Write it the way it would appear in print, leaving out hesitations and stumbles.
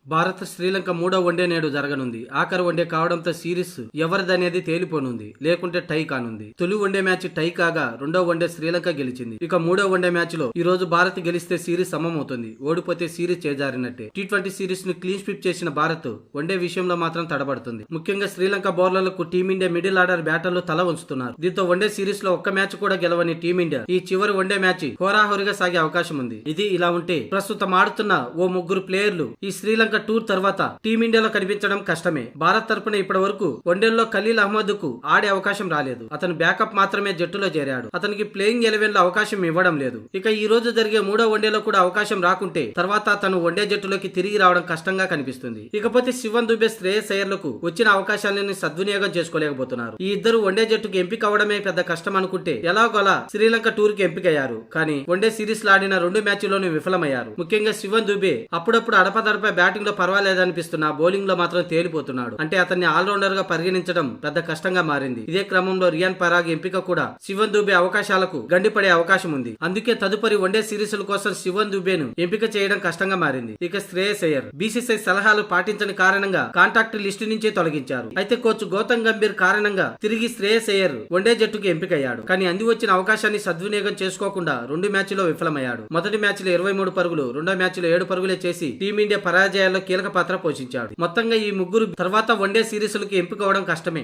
భారత్ శ్రీలంక మూడో వన్డే నేడు జరగనుంది. ఆఖరి వన్డే కావడంతో సిరీస్ ఎవరిదనేది తేలిపోనుంది, లేకుంటే టై కానుంది. తొలి వన్డే మ్యాచ్ టై కాగా రెండో వన్డే శ్రీలంక గెలిచింది. ఇక మూడో వన్డే మ్యాచ్ లో ఈ రోజు భారత్ గెలిస్తే సిరీస్ సమమవుతుంది, ఓడిపోతే సిరీస్ చేజారినట్టే. టీ20 సిరీస్ ను క్లీన్ స్వీప్ చేసిన భారత్ వన్డే విషయంలో మాత్రం తడబడుతుంది. ముఖ్యంగా శ్రీలంక బౌలర్లకు టీమిండియా మిడిల్ ఆర్డర్ బ్యాటర్లు తల ఉంచుతున్నారు. దీంతో వన్డే సిరీస్ లో ఒక్క మ్యాచ్ కూడా గెలవని టీమిండియా ఈ చివరి వన్డే మ్యాచ్ హోరాహోరీగా సాగే అవకాశం ఉంది. ఇది ఇలా ఉంటే ప్రస్తుతం ఆడుతున్న ఓ ముగ్గురు ప్లేయర్లు ఈ శ్రీలంక టూర్ తర్వాత టీమిండియాలో కనిపించడం కష్టమే. భారత్ తరపున ఇప్పటి వరకు వన్డేల్లో ఖలీల్ అహ్మద్ కు ఆడే అవకాశం రాలేదు. అతను బ్యాకప్ మాత్రమే జట్టులో చేరాడు. అతనికి ప్లేయింగ్ 11 లో అవకాశం ఇవ్వడం లేదు. ఇక ఈ రోజు జరిగే మూడో వన్డేలో కూడా అవకాశం రాకుంటే తర్వాత తను వన్డే జట్టులోకి తిరిగి రావడం కష్టంగా కనిపిస్తుంది. ఇకపోతే శివన్ దుబే, శ్రేయస్ అయ్యర్లకు వచ్చిన అవకాశాలను సద్వినియోగం చేసుకోలేకపోతున్నారు. ఈ ఇద్దరు వన్డే జట్టుకు ఎంపిక అవడమే పెద్ద కష్టం అనుకుంటే ఎలాగోలా శ్రీలంక టూర్ కి ఎంపికయ్యారు. కానీ వన్డే సిరీస్ లో ఆడిన 2 మ్యాచ్ల్లోనూ విఫలమయ్యారు. ముఖ్యంగా శివన్ దుబే అప్పుడప్పుడు అడపదడప బ్యాటింగ్ లో పర్వాలేదనిపిస్తున్నా బౌలింగ్ లో మాత్రం తేలిపోతున్నాడు. అంటే అతన్ని ఆల్రౌండర్ గా పరిగణించడం పెద్ద కష్టంగా మారింది. ఇదే క్రమంలో రియాన్ పరాగ్ ఎంపిక కూడా శివన్ దుబే అవకాశాలకు గండిపడే అవకాశం ఉంది. అందుకే తదుపరి వన్డే సిరీస్ కోసం శివన్ దుబేను ఎంపిక చేయడం కష్టంగా మారింది. ఇక శ్రేయస్ అయ్యర్ బీసీసీఐ సలహాలు పాటించని కారణంగా కాంటాక్ట్ లిస్టు నుంచే తొలగించారు. అయితే కోచ్ గౌతమ్ గంభీర్ కారణంగా తిరిగి శ్రేయస్ అయ్యర్ వన్డే జట్టుకు ఎంపికయ్యాడు. కానీ అంది వచ్చిన అవకాశాన్ని సద్వినియోగం చేసుకోకుండా 2 మ్యాచ్లో విఫలమయ్యాడు. మొదటి మ్యాచ్ లో 23 పరుగులు, రెండో మ్యాచ్ లో 7 పరుగులే చేసి టీమిండియా పరాజయాల్లో కీలక పాత్ర పోషించాడు. మొత్తంగా ఈ ముగ్గురు తర్వాత వన్డే సిరీస్లకు ఎంపిక అవడం కష్టమే.